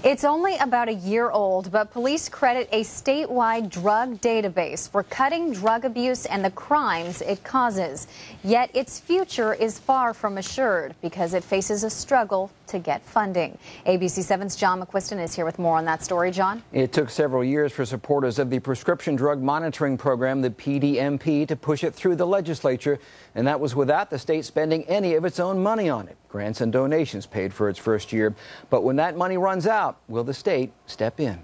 It's only about a year old, but police credit a statewide drug database for cutting drug abuse and the crimes it causes. Yet its future is far from assured because it faces a struggle to get funding. ABC 7's John McQuiston is here with more on that story. John? It took several years for supporters of the Prescription Drug Monitoring Program, the PDMP, to push it through the legislature, and that was without the state spending any of its own money on it. Grants and donations paid for its first year. But when that money runs out, will the state step in?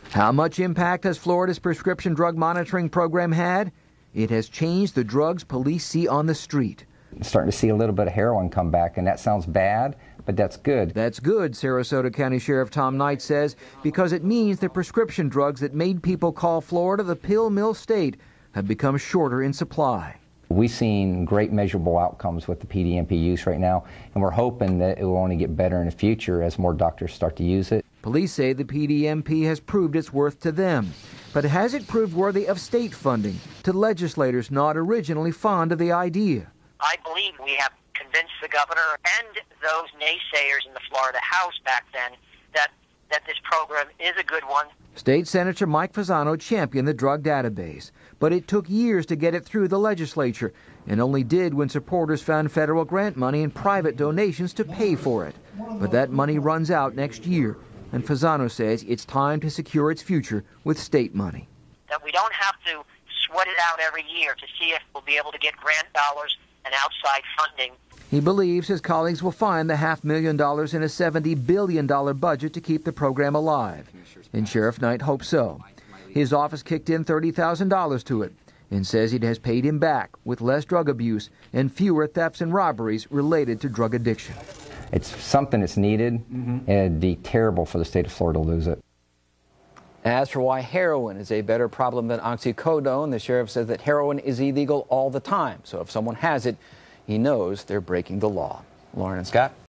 How much impact has Florida's Prescription Drug Monitoring Program had? It has changed the drugs police see on the street. Starting to see a little bit of heroin come back, and that sounds bad, but that's good. That's good, Sarasota County Sheriff Tom Knight says, because it means the prescription drugs that made people call Florida the pill mill state have become shorter in supply. We've seen great measurable outcomes with the PDMP use right now, and we're hoping that it will only get better in the future as more doctors start to use it. Police say the PDMP has proved its worth to them, but has it proved worthy of state funding to legislators not originally fond of the idea? I believe we have convinced the governor and those naysayers in the Florida House back then that this program is a good one. State Senator Mike Fasano championed the drug database, but it took years to get it through the legislature, and only did when supporters found federal grant money and private donations to pay for it. But that money runs out next year, and Fasano says it's time to secure its future with state money. That we don't have to sweat it out every year to see if we'll be able to get grant dollars and outside funding. He believes his colleagues will find the $500,000 in a $70 billion budget to keep the program alive. And Sheriff Knight hopes so. His office kicked in $30,000 to it and says it has paid him back with less drug abuse and fewer thefts and robberies related to drug addiction. It's something that's needed, and it'd be terrible for the state of Florida to lose it. As for why heroin is a better problem than oxycodone, the sheriff says that heroin is illegal all the time. So if someone has it, he knows they're breaking the law. Lauren and Scott?